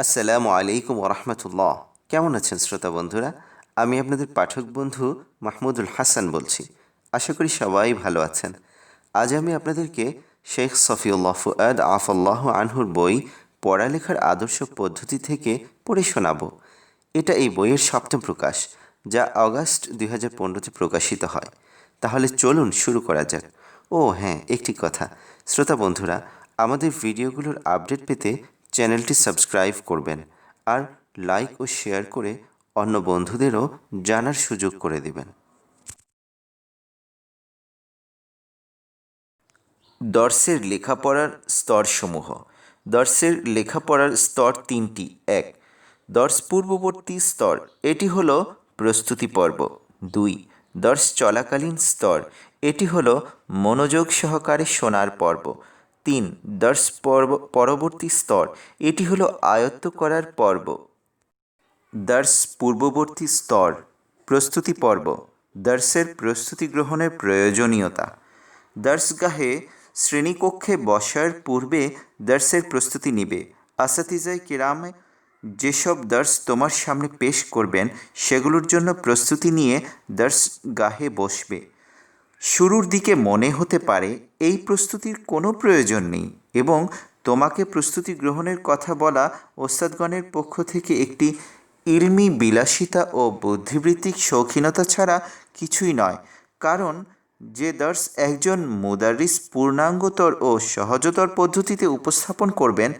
আসসালামু আলাইকুম ওরহমতুল্লাহ। কেমন আছেন শ্রোতা বন্ধুরা? আমি আপনাদের পাঠক বন্ধু মাহমুদুল হাসান বলছি। আশা করি সবাই ভালো আছেন। আজ আমি আপনাদেরকে শেখ সফিউল্লাহ ফুয়াদ আফাল্লাহ আনহুর বই পড়ালেখার আদর্শ পদ্ধতি থেকে পড়ে শোনাব। এটা এই বইয়ের সপ্তম প্রকাশ, যা অগাস্ট 2015-তে প্রকাশিত হয়। তাহলে চলুন শুরু করা যাক। ও হ্যাঁ, একটি কথা, শ্রোতা বন্ধুরা, আমাদের ভিডিওগুলোর আপডেট পেতে চ্যানেলটি সাবস্ক্রাইব করবেন আর লাইক ও শেয়ার করে অন্য বন্ধুদেরও জানার সুযোগ করে দেবেন। দর্সের লেখাপড়ার স্তরসমূহ। দর্সের লেখাপড়ার স্তর তিনটি। 1. দর্স পূর্ববর্তী স্তর, এটি হলো প্রস্তুতি পর্ব। 2. দর্স চলাকালীন স্তর, এটি হলো মনোযোগ সহকারে শোনার পর্ব। 3. দর্স পরবর্তী স্তর, এটি হলো আয়ত্ত করার পর্ব। দর্স পূর্ববর্তী স্তর, প্রস্তুতি পর্ব। দর্সের প্রস্তুতি গ্রহণের প্রয়োজনীয়তা। দর্সগাহে শ্রেণীকক্ষে বসার পূর্বে দর্সের প্রস্তুতি নিবে। আসাতিজায়ে কিরামে যেসব দর্স তোমার সামনে পেশ করবেন সেগুলোর জন্য প্রস্তুতি নিয়ে দর্সগাহে বসবে। শুরুর দিকে মনে হতে পারে এই প্রস্তুতির কোনো প্রয়োজন নেই এবং তোমাকে প্রস্তুতি গ্রহণের কথা বলা ওস্তাদগণের পক্ষ থেকে একটি ইলমি বিলাসিতা ও বুদ্ধিবৃত্তিক শৌখিনতা ছাড়া কিছুই নয়। কারণ যে দর্স একজন মুদারিস পূর্ণাঙ্গতর ও সহজতর পদ্ধতিতে উপস্থাপন করবেন,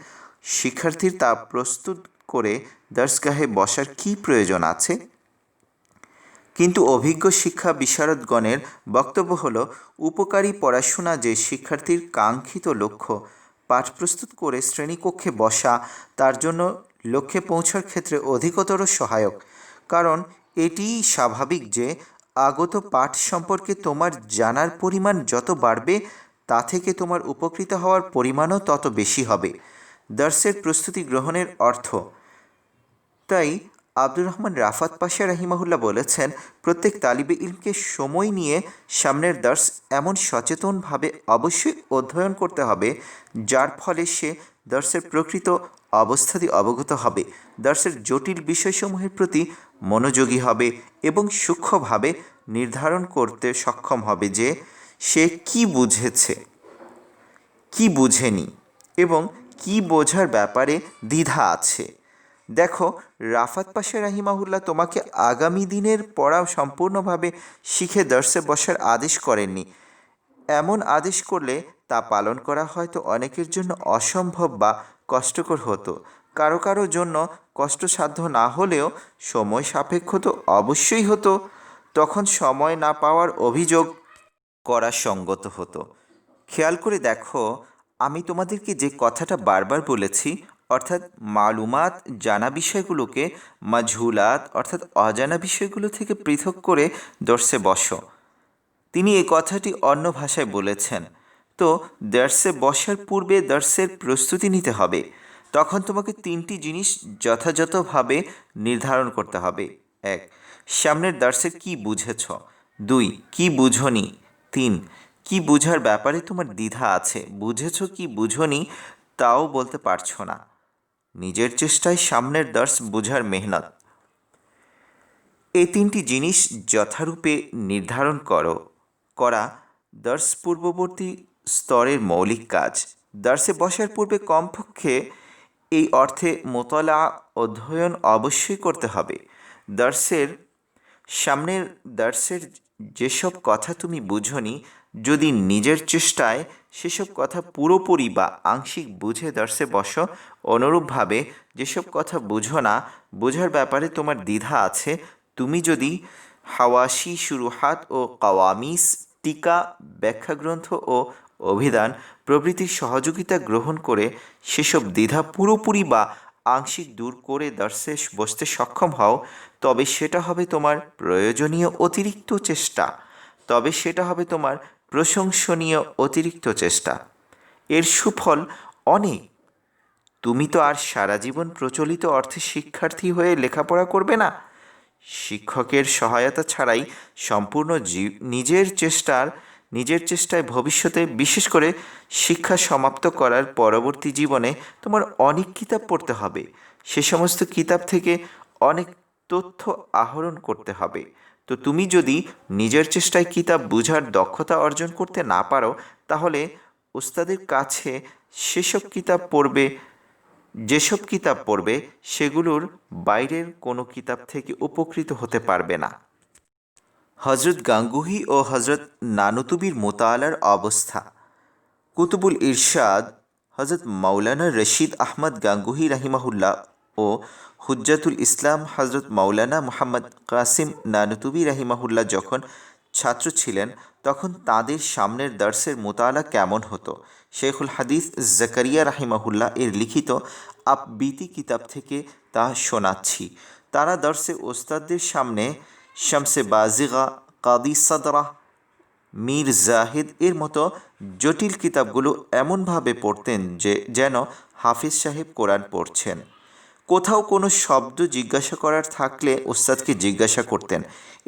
শিক্ষার্থীর তা প্রস্তুত করে দর্সগাহে বসার কী প্রয়োজন আছে? কিন্তু অভিজ্ঞ শিক্ষা বিশারদগণের বক্তব্য হল, উপকারী পড়াশোনা যে শিক্ষার্থীর কাঙ্ক্ষিত লক্ষ্য, পাঠ প্রস্তুত করে শ্রেণীকক্ষে বসা তার জন্য লক্ষ্যে পৌঁছার ক্ষেত্রে অধিকতর সহায়ক। কারণ এটিই স্বাভাবিক যে আগত পাঠ সম্পর্কে তোমার জানার পরিমাণ যত বাড়বে তা থেকে তোমার উপকৃত হওয়ার পরিমাণও তত বেশি হবে। দর্সের প্রস্তুতি গ্রহণের অর্থ। তাই আব্দুর রহমান রাফাত পাশা রাহিমাহুল্লাহ বলেছেন, প্রত্যেক তালিবে ইলমকে সময় নিয়ে সামনের দর্স এমন সচেতনভাবে অবশ্যই অধ্যয়ন করতে হবে যার ফলে সে দর্সের প্রকৃত অবস্থাতে অবগত হবে, দর্সের জটিল বিষয়সমূহের প্রতি মনোযোগী হবে এবং সূক্ষ্মভাবে নির্ধারণ করতে সক্ষম হবে যে সে কি বুঝেছে, কি বুঝেনি এবং কি বোঝার ব্যাপারে দ্বিধা আছে। দেখো, রাফাত পাশা রাহিমাহুল্লাহ তোমাকে আগামী দিনের পড়া সম্পূর্ণভাবে শিখে দর্সে বসার আদেশ করেননি। এমন আদেশ করলে তা পালন করা হয়তো অনেকের জন্য অসম্ভব বা কষ্টকর হতো। কারো কারো জন্য কষ্টসাধ্য না হলেও সময় সাপেক্ষ তো অবশ্যই হতো। তখন সময় না পাওয়ার অভিযোগ করা সঙ্গত হতো। খেয়াল করে দেখো, আমি তোমাদেরকে যে কথাটা বারবার বলেছি, অর্থাৎ মালুমাত জানা বিষয়গুলোকে মাজহুলাত অর্থাৎ অজানা বিষয়গুলো থেকে পৃথক করে দর্সে বসো। তিনি এ কথাটি অন্য ভাষায় বলেছেন। তো দর্সে বসার পূর্বে দর্সের প্রস্তুতি নিতে হবে। তখন তোমাকে তিনটি জিনিস যথাযথভাবে নির্ধারণ করতে হবে। 1. সামনের দর্সে কি বুঝেছ। 2. কি বুঝনি। 3. কি বুঝার ব্যাপারে তোমার দ্বিধা আছে, বুঝেছ কি বুঝনি তাও বলতে পারছো না। নিজের চেষ্টায় সামনের দর্স বুঝার মেহনত। এই তিনটি জিনিস যথারূপে নির্ধারণ করা দর্স পূর্ববর্তী স্তরের মৌলিক কাজ। দর্সে বসার পূর্বে কমপক্ষে এই অর্থে মোতালা অধ্যয়ন অবশ্যই করতে হবে। সামনের দর্সের যেসব কথা তুমি বুঝনি, যদি নিজের চেষ্টায় সেসব কথা পুরোপুরি বা আংশিক বুঝে দর্সে বসো, অনুরূপভাবে যেসব কথা বুঝো না, বোঝার ব্যাপারে তোমার দ্বিধা আছে, তুমি যদি হাওয়াশি, শুরুহাত ও কাওয়ামিস, টিকা, ব্যাখ্যাগ্রন্থ ও অভিধান প্রভৃতির সহযোগিতা গ্রহণ করে সেসব দ্বিধা পুরোপুরি বা আংশিক দূর করে দর্সে বসতে সক্ষম হও, তবে সেটা হবে তোমার প্রয়োজনীয় অতিরিক্ত চেষ্টা, তবে সেটা হবে তোমার প্রশংসনীয় অতিরিক্ত চেষ্টা। এর সুফল অনেক। তুমি তো আর সারা জীবন প্রচলিত অর্থে শিক্ষার্থী হয়ে লেখাপড়া করবে না। শিক্ষকের সহায়তা ছাড়াই সম্পূর্ণ নিজের চেষ্টার নিজের চেষ্টায় ভবিষ্যতে, বিশেষ করে শিক্ষা সমাপ্ত করার পরবর্তী জীবনে তোমার অনেক কিতাব পড়তে হবে। সে সমস্ত কিতাব থেকে অনেক তথ্য আহরণ করতে হবে। তো তুমি যদি নিজের চেষ্টায় কিতাব বুঝার দক্ষতা অর্জন করতে না পারো, তাহলে ওস্তাদের কাছে যেসব কিতাব পড়বে সেগুলোর বাইরের কোনো কিতাব থেকে উপকৃত হতে পারবে না। হজরত গাঙ্গুহি ও হজরত নানুতুবির মোতালার অবস্থা। কুতুবুল ইরশাদ হজরত মাওলানা রশিদ আহমদ গাঙ্গুহি রাহিমাহুল্লাহ ও হুজ্জাতুল ইসলাম হজরত মাওলানা মুহাম্মদ কাসিম নানুতুবি রাহিমাহুল্লাহ যখন ছাত্র ছিলেন, তখন তাদের সামনের দর্সের মোতালা কেমন হতো, শেখুল হাদিস জাকারিয়া রাহিমাহুল্লাহ এর লিখিত আপবিতি কিতাব থেকে তা শোনাচ্ছি। তারা দর্সে ওস্তাদদের সামনে শামসে বাজিগা, কাদি সাদরা, মীর জাহিদ এর মতো জটিল কিতাবগুলো এমনভাবে পড়তেন যেন হাফিজ সাহেব কোরআন পড়ছেন। কোথাও কোনো শব্দ জিজ্ঞাসা করার থাকলে ওস্তাদকে জিজ্ঞাসা করতেন,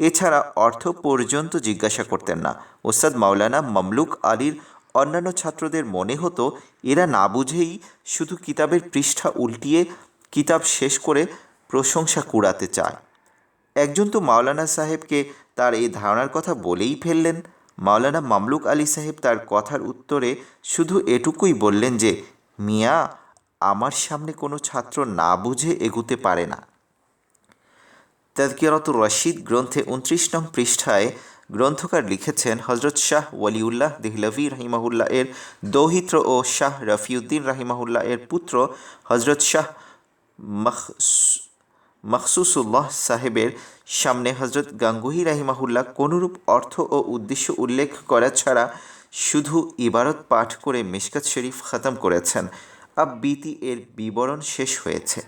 এছাড়া অর্থ পর্যন্ত জিজ্ঞাসা করতেন না। ওস্তাদ মাওলানা মামলুক আলীর অন্যান্য ছাত্রদের মনে হতো এরা না বুঝেই শুধু কিতাবের পৃষ্ঠা উল্টিয়ে কিতাব শেষ করে প্রশংসা কুড়াতে চায়। একজন তো মাওলানা সাহেবকে তার এই ধারণার কথা বলেই ফেললেন। মাওলানা মামলুক আলী সাহেব তার কথার উত্তরে শুধু এটুকুই বললেন যে, মিয়া, আমার সামনে কোনো ছাত্র না বুঝে এগুতে পারে না। তাযকিরাতুর রশিদ গ্রন্থে 29 নং পৃষ্ঠায় গ্রন্থকার লিখেছেন, হজরত শাহ ওয়ালিউল্লাহ দেহলভি রাহিমাহুল্লাহ এর দৌহিত্র ও শাহ রফিউদ্দিন রাহিমাহুল্লাহ এর পুত্র হজরত শাহ মখসুসুল্লাহ সাহেবের সামনে হজরত গাঙ্গুহি রাহিমাহুল্লাহ কোনরূপ অর্থ ও উদ্দেশ্য উল্লেখ করা ছাড়া শুধু ইবারত পাঠ করে মিশকাত শরীফ খতম করেছেন। আববিতি এর বিবরণ শেষ হয়েছে।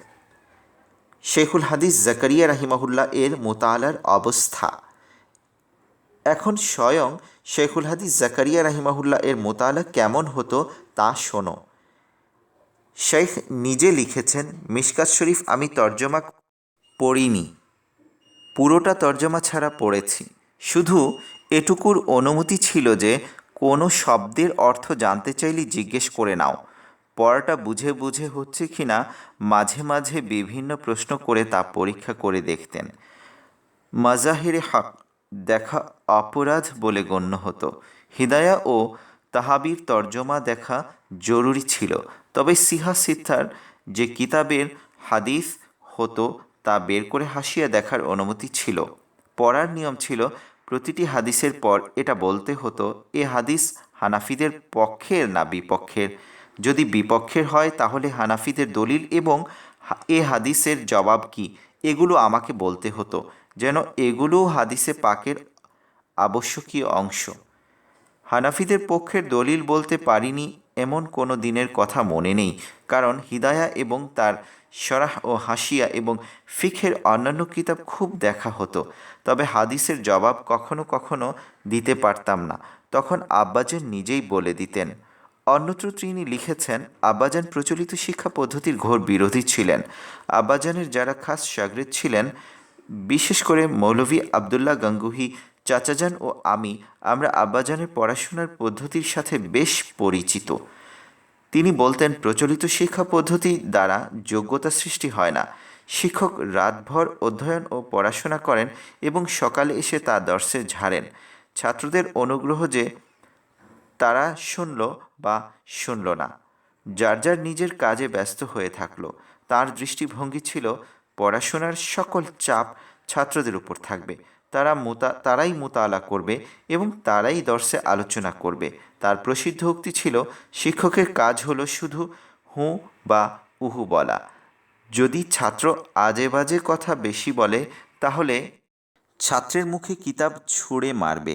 শেখুল হাদিস জাকারিয়া রাহিমাহুল্লাহ এর মোতালার অবস্থা। এখন স্বয়ং শেখুল হাদিস জাকারিয়া রাহিমাহুল্লাহ এর মোতালা কেমন হতো তা শোনো। শেখ নিজে লিখেছেন, মিশকাত শরীফ আমি তর্জমা পড়িনি, পুরোটা তর্জমা ছাড়া পড়েছি। শুধু এটুকুর অনুমতি ছিল যে কোনো শব্দের অর্থ জানতে চাইলে জিজ্ঞেস করে নাও। পড়াটা বুঝে বুঝে হচ্ছে কি না মাঝে মাঝে বিভিন্ন প্রশ্ন করে তা পরীক্ষা করে দেখতেন। মাজাহিরে হক দেখা অপরাধ বলে গণ্য হতো। হিদায়া ও তাহাবির তর্জমা দেখা জরুরি ছিল। তবে সিহা সিত্তার যে কিতাবের হাদিস হতো তা বের করে হাসিয়া দেখার অনুমতি ছিল। পড়ার নিয়ম ছিল, প্রতিটি হাদিসের পর এটা বলতে হতো, এ হাদিস হানাফিদের পক্ষের না বিপক্ষের। যদি বিপক্ষের হয় তাহলে হানাফিদের দলিল এবং এ হাদিসের জবাব কি, এগুলো আমাকে বলতে হতো, যেন এগুলোও হাদিসে পাকের আবশ্যকীয় অংশ। হানাফিদের পক্ষের দলিল বলতে পারিনি এমন কোনো দিনের কথা মনে নেই, কারণ হিদায়া এবং তার শরাহ ও হাসিয়া এবং ফিখের অন্যান্য কিতাব খুব দেখা হতো। তবে হাদিসের জবাব কখনো কখনো দিতে পারতাম না, তখন আব্বাজান নিজেই বলে দিতেন। অন্যত্র তিনি লিখেছেন, আব্বাজান প্রচলিত শিক্ষা পদ্ধতির ঘোর বিরোধী ছিলেন। আব্বাজানের যারা খাস শাগরেদ ছিলেন, বিশেষ করে মৌলভী আবদুল্লাহ গাঙ্গুহি চাচাজান ও আমরা আব্বাজানের পড়াশোনার পদ্ধতির সাথে বেশ পরিচিত। তিনি বলতেন, প্রচলিত শিক্ষা পদ্ধতি দ্বারা যোগ্যতা সৃষ্টি হয় না। শিক্ষক রাতভর অধ্যয়ন ও পড়াশোনা করেন এবং সকালে এসে তা দর্শে ঝাড়েন। ছাত্রদের অনুগ্রহ যে তারা শুনল বা শুনল না, যার যার নিজের কাজে ব্যস্ত হয়ে থাকলো। তার দৃষ্টিভঙ্গি ছিল, পড়াশোনার সকল চাপ ছাত্রদের উপর থাকবে, তারাই মোতালা করবে এবং তারাই দর্শে আলোচনা করবে। তার প্রসিদ্ধ উক্তি ছিল, শিক্ষকের কাজ হলো শুধু হু বা উহু বলা। যদি ছাত্র আজে বাজে কথা বেশি বলে তাহলে ছাত্রের মুখে কিতাব ছুঁড়ে মারবে।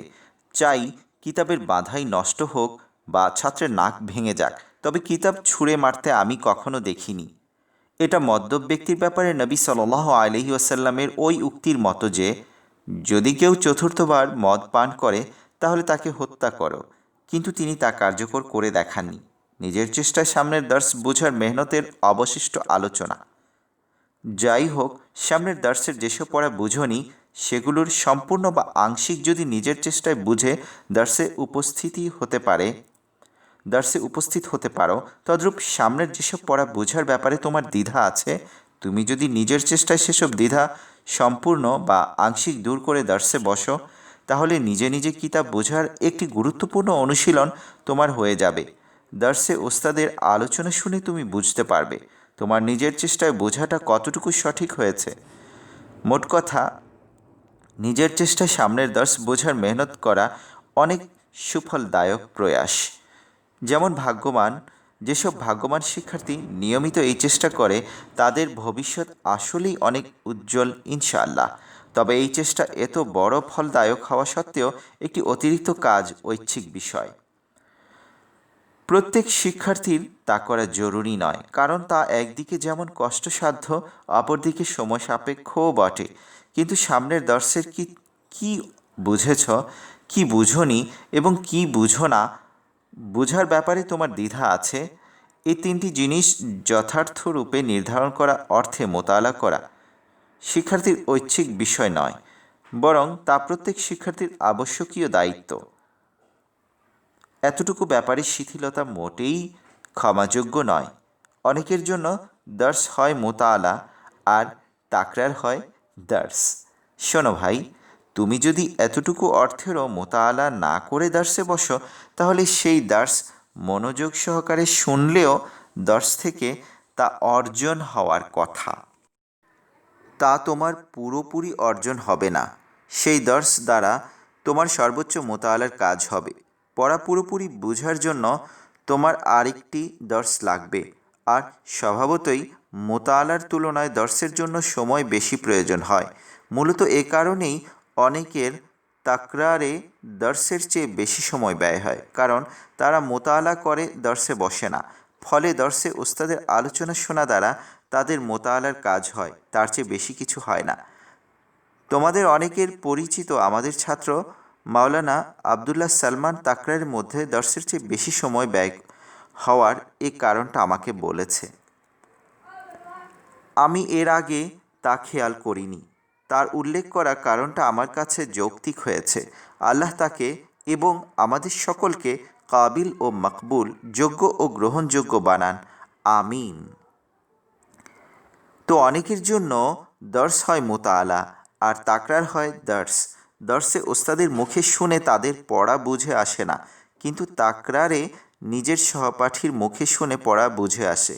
চাই কিতাবের বাঁধাই নষ্ট হোক বা ছাত্রের নাক ভেঙে যাক, তবে কিতাব ছুঁড়ে মারতে আমি কখনো দেখিনি। এটা মদ্যপ ব্যক্তির ব্যাপারে নবী সাল্লাল্লাহু আলাইহি ওয়াসাল্লামের ওই উক্তির মতো যে, যদি কেউ চতুর্থবার মদ পান করে তাহলে তাকে হত্যা করো, কিন্তু তিনি তা কার্যকর করে দেখাননি। নিজের চেষ্টায় সামনের দর্শ বোঝার মেহনতের অবশিষ্ট আলোচনা। যাই হোক, সামনের দর্শের যেসব পড়া বুঝনি সেগুলোর সম্পূর্ণ বা আংশিক যদি নিজের চেষ্টায় বুঝে দার্সে উপস্থিত হতে পারো, তদ্রূপ সামনের যেসব পড়া বোঝার ব্যাপারে তোমার দ্বিধা আছে, তুমি যদি নিজের চেষ্টায় সেসব দ্বিধা সম্পূর্ণ বা আংশিক দূর করে দার্সে বসো, তাহলে নিজে নিজে কিতাব বোঝার একটি গুরুত্বপূর্ণ অনুশীলন তোমার হয়ে যাবে। দার্সে ওস্তাদের আলোচনা শুনে তুমি বুঝতে পারবে তোমার নিজের চেষ্টায় বোঝাটা কতটুকু সঠিক হয়েছে। মোট কথা, নিজের চেষ্টায় সামনের দার্স বোঝার মেহনত করা অনেক সুফলদায়ক প্রয়াস। যেসব ভাগ্যবান শিক্ষার্থী নিয়মিত এই চেষ্টা করে, তাদের ভবিষ্যৎ আসলেই অনেক উজ্জ্বল ইনশাআল্লাহ। তবে এই চেষ্টা এত বড় ফলদায়ক হওয়া সত্ত্বেও একটি অতিরিক্ত কাজ ঐচ্ছিক বিষয়। প্রত্যেক শিক্ষার্থীর তা করা জরুরি নয়, কারণ তা একদিকে যেমন কষ্টসাধ্য, অপরদিকে সময় সাপেক্ষও বটে। কিন্তু সামনের দর্শের কি বুঝেছ, কি বুঝোনি এবং কি বুঝো না, বোঝার ব্যাপারে তোমার দ্বিধা আছে, এই তিনটি জিনিস যথার্থরূপে নির্ধারণ করা অর্থে মোতালা করা শিক্ষার্থীর ঐচ্ছিক বিষয় নয়, বরং তা প্রত্যেক শিক্ষার্থীর আবশ্যকীয় দায়িত্ব। এতটুকু ব্যাপারে শিথিলতা মোটেই ক্ষমাযোগ্য নয়। অনেকের জন্য দার্স হয় মোতালা আর তাকরার হয় দার্স। শোনো ভাই, তুমি যদি এতটুকু অর্থেরও মোতালা না করে দার্সে বসো, তাহলে সেই দার্স মনোযোগ সহকারে শুনলেও দার্স থেকে তা অর্জন হওয়ার কথা, তা তোমার পুরোপুরি অর্জন হবে না। সেই দার্স দ্বারা তোমার সর্বোচ্চ মোতালার কাজ হবে। পড়া পুরোপুরি বোঝার জন্য তোমার আরেকটি দার্স লাগবে, আর স্বভাবতই মোতালার তুলনায় দার্সের জন্য সময় বেশি প্রয়োজন হয়। মূলত এ কারণেই অনেকের তাকরারে দার্সের চেয়ে বেশি সময় ব্যয় হয়, কারণ তারা মোতালা করে দার্সে বসে না। ফলে দার্সে ওস্তাদের আলোচনা শোনা দ্বারা তাদের মোতালার কাজ হয়, তার চেয়ে বেশি কিছু হয় না। তোমাদের অনেকের পরিচিত আমাদের ছাত্র মাওলানা আবদুল্লাহ সালমান তাকরারের মধ্যে দার্সের চেয়ে বেশি সময় ব্যয় হওয়ার এই কারণটা আমাকে বলেছে। আমি এর আগে তা খেয়াল করিনি। তার উল্লেখ করা কারণটা আমার কাছে যৌক্তিক হয়েছে। আল্লাহ তাকে এবং আমাদের সকলকে কাবিল ও মকবুল, যোগ্য ও গ্রহণযোগ্য বানান। আমিন। তো অনেকের জন্য দার্স হয় মোতালা আর তাকরার হয় দার্স। দার্সে ওস্তাদের মুখে শুনে তাদের পড়া বুঝে আসে না, কিন্তু তাকরারে নিজের সহপাঠীর মুখে শুনে পড়া বুঝে আসে।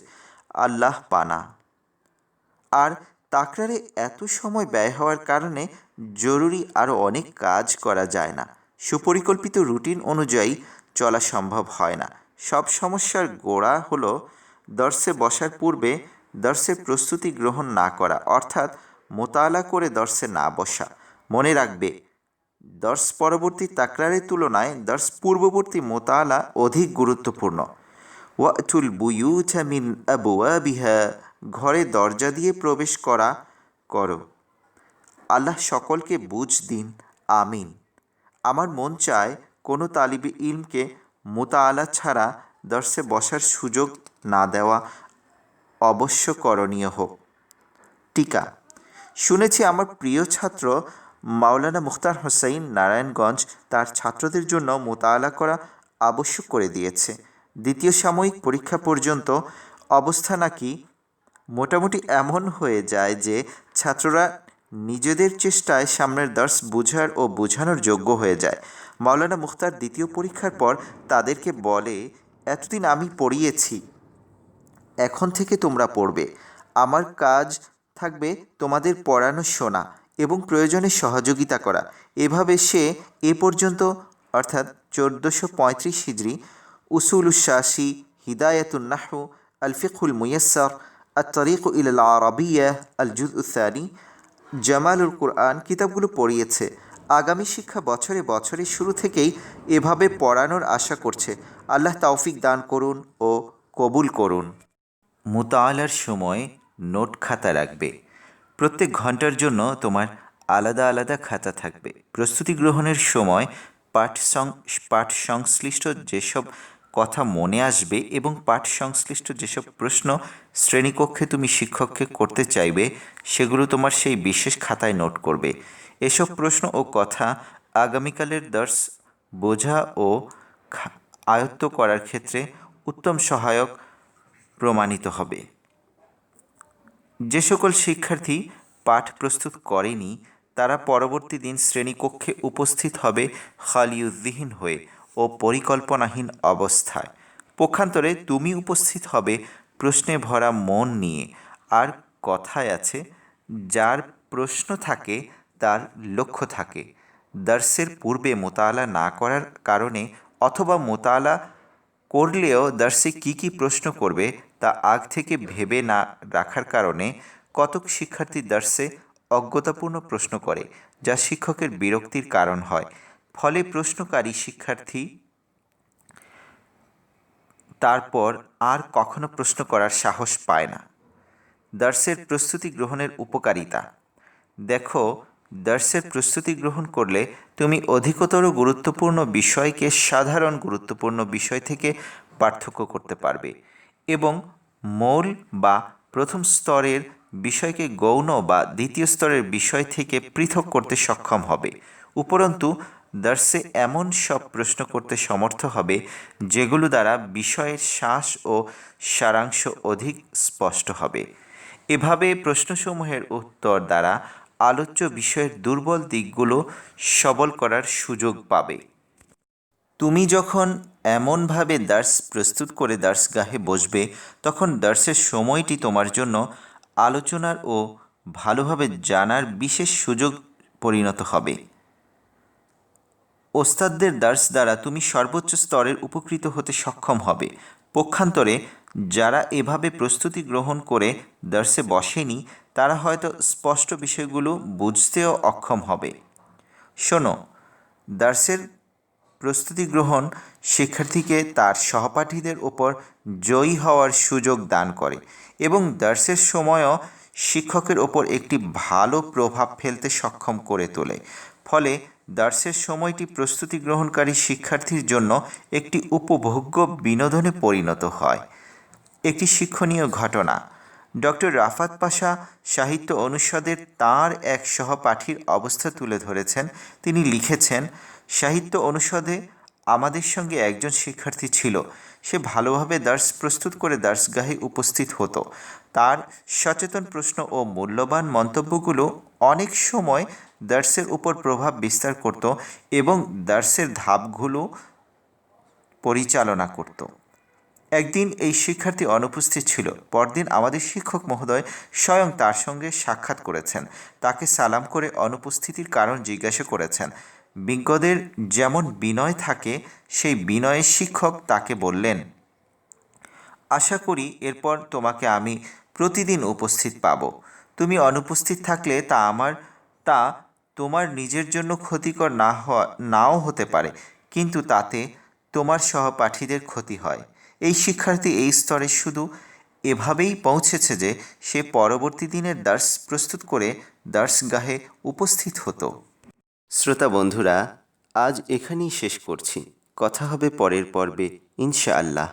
আল্লাহ পানা। আর তাকরারে এত সময় ব্যয় হওয়ার কারণে জরুরি আরও অনেক কাজ করা যায় না। সুপরিকল্পিত রুটিন অনুযায়ী চলা সম্ভব হয় না। সব সমস্যার গোড়া হলো দর্শে বসার পূর্বে দর্শের প্রস্তুতি গ্রহণ না করা, অর্থাৎ মোতালা করে দর্শে না বসা। মনে রাখবে, দর্শ পরবর্তী তাকরারের তুলনায় দর্শ পূর্ববর্তী মোতালা অধিক গুরুত্বপূর্ণ। ওয়াতুল বুয়ুতা মিন আবওয়াবিহা, ঘরে দরজা দিয়ে প্রবেশ করো। আল্লাহ সকলকে বুঝ দিন। আমিন। আমার মন চায় কোনো তালিবে ইলমকে মোতালা ছাড়া দর্শে বসার সুযোগ না দেওয়া অবশ্য করণীয় হোক। টিকা। শুনেছি আমার প্রিয় ছাত্র মাওলানা মুখতার হোসাইন নারায়ণগঞ্জ তার ছাত্রদের জন্য মোতালা করা আবশ্যক করে দিয়েছে। দ্বিতীয় সাময়িক পরীক্ষা পর্যন্ত অবস্থা নাকি মোটামুটি এমন হয়ে যায় যে ছাত্ররা নিজেদের চেষ্টায় সামনের দার্স বোঝার ও বোঝানোর যোগ্য হয়ে যায়। মাওলানা মুখতার দ্বিতীয় পরীক্ষার পর তাদেরকে বলে, এতদিন আমি পড়িয়েছি, এখন থেকে তোমরা পড়বে। আমার কাজ থাকবে তোমাদের পড়ানো, শোনা এবং প্রয়োজনে সহযোগিতা করা। এভাবে সে এ পর্যন্ত, অর্থাৎ 1435 হিজরি, উসুলুশ শাসি, হিদায়াতুন নাহু, আল ফিকহুল মুয়াসসার, আত-তারিক ইলাল আরাবিয়া, আল জুজউ সানি, জামালুল কুরআন কিতাবগুলো পড়িয়েছে। আগামী শিক্ষা বছরে বছরে শুরু থেকেই এভাবে পড়ানোর আশা করছে। আল্লাহ তৌফিক দান করুন ও কবুল করুন। মোতালার সময় নোট খাতা রাখবে। প্রত্যেক ঘন্টার জন্য তোমার আলাদা আলাদা খাতা থাকবে। প্রস্তুতি গ্রহণের সময় পাঠ সংশ্লিষ্ট যেসব কথা মনে আসবে এবং পাঠ সংশ্লিষ্ট যেসব প্রশ্ন শ্রেণীকক্ষে তুমি শিক্ষককে করতে চাইবে, সেগুলো তোমার সেই বিশেষ খাতায় নোট করবে। এসব প্রশ্ন ও কথা আগামীকালের দর্স বোঝা ও আয়ত্ত করার ক্ষেত্রে উত্তম সহায়ক প্রমাণিত হবে। যে সকল শিক্ষার্থী পাঠ প্রস্তুত করেনি তারা পরবর্তী দিন শ্রেণীকক্ষে উপস্থিত হবে খালিউদ্দিহীন হয়ে ও পরিকল্পনাহীন অবস্থায়। পক্ষান্তরে তুমি উপস্থিত হবে প্রশ্নে ভরা মন নিয়ে। আর কথায় আছে, যার প্রশ্ন থাকে তার লক্ষ্য থাকে। দর্সের পূর্বে মোতালা না করার কারণে অথবা মোতালা করলেও দর্সে কী কী প্রশ্ন করবে তা আগ থেকে ভেবে না রাখার কারণে কতক শিক্ষার্থী দর্সে অজ্ঞতাপূর্ণ প্রশ্ন করে, যা শিক্ষকের বিরক্তির কারণ হয়। ফলে প্রশ্নকারী শিক্ষার্থী তারপর আর কখনো প্রশ্ন করার সাহস পায় না। দর্সের প্রস্তুতি গ্রহণের উপকারিতা। দেখো, দর্সের প্রস্তুতি গ্রহণ করলে তুমি অধিকতর গুরুত্বপূর্ণ বিষয়কে সাধারণ গুরুত্বপূর্ণ বিষয় থেকে পার্থক্য করতে পারবে এবং মূল বা প্রথম স্তরের বিষয়কে গৌণ বা দ্বিতীয় স্তরের বিষয় থেকে পৃথক করতে সক্ষম হবে। উপরন্তু দর্সে এমন সব প্রশ্ন করতে সমর্থ হবে যেগুলো দ্বারা বিষয়ের শ্বাস ও সারাংশ অধিক স্পষ্ট হবে। এভাবে প্রশ্নসমূহের উত্তর দ্বারা আলোচ্য বিষয়ের দুর্বল দিকগুলো সবল করার সুযোগ পাবে। তুমি যখন এমনভাবে দর্স প্রস্তুত করে দর্সগাহে বসবে, তখন দর্সের সময়টি তোমার জন্য আলোচনার ও ভালোভাবে জানার বিশেষ সুযোগ পরিণত হবে। ওস্তাদদের দর্স দ্বারা তুমি সর্বোচ্চ স্তরের উপকৃত হতে সক্ষম হবে। পক্ষান্তরে যারা এভাবে প্রস্তুতি গ্রহণ করে দর্সে বসেনি তারা হয়তো স্পষ্ট বিষয়গুলো বুঝতেও অক্ষম হবে। শোনো, দর্সের প্রস্তুতি গ্রহণ শিক্ষার্থীকে তার সহপাঠীদের ওপর জয়ী হওয়ার সুযোগ দান করে এবং দর্সের সময়ও শিক্ষকের ওপর একটি ভালো প্রভাব ফেলতে সক্ষম করে তোলে। ফলে দর্সের সময়টি প্রস্তুতি গ্রহণকারী শিক্ষার্থীর জন্য একটি উপভোগ্য বিনোদনে পরিণত হয়। একটি শিক্ষণীয় ঘটনা। ডক্টর রাফাত পাশা সাহিত্য অনুষদের তাঁর এক সহপাঠীর অবস্থা তুলে ধরেছেন। তিনি লিখেছেন, সাহিত্য অনুষদে আমাদের সঙ্গে একজন শিক্ষার্থী ছিল। সে ভালোভাবে দর্স প্রস্তুত করে দর্সগাহে উপস্থিত হতো। তার সচেতন প্রশ্ন ও মূল্যবান মন্তব্যগুলো অনেক সময় দর্সের উপর প্রভাব বিস্তার করত এবং দর্সের ধাপগুলো পরিচালনা করত। একদিন এই শিক্ষার্থী অনুপস্থিত ছিল। পরদিন আমাদের শিক্ষক মহোদয় স্বয়ং তার সঙ্গে সাক্ষাৎ করেছেন। তাকে সালাম করে অনুপস্থিতির কারণ জিজ্ঞাসা করেছেন। বিজ্ঞদের যেমন বিনয় থাকে, সেই বিনয়ে শিক্ষক তাকে বললেন, আশা করি এরপর তোমাকে আমি প্রতিদিন উপস্থিত পাব। তুমি অনুপস্থিত থাকলে তা তোমার নিজের জন্য ক্ষতিকর নাও হতে পারে, কিন্তু তাতে তোমার সহপাঠীদের ক্ষতি হয়। এই শিক্ষার্থী এই স্তরে শুধু এভাবেই পৌঁছেছে যে সে পরবর্তী দিনের দর্স প্রস্তুত করে দর্সগাহে উপস্থিত হতো। শ্রোতা বন্ধুরা, আজ এখানেই শেষ করছি। কথা হবে পরের পর্বে, ইনশাআল্লাহ।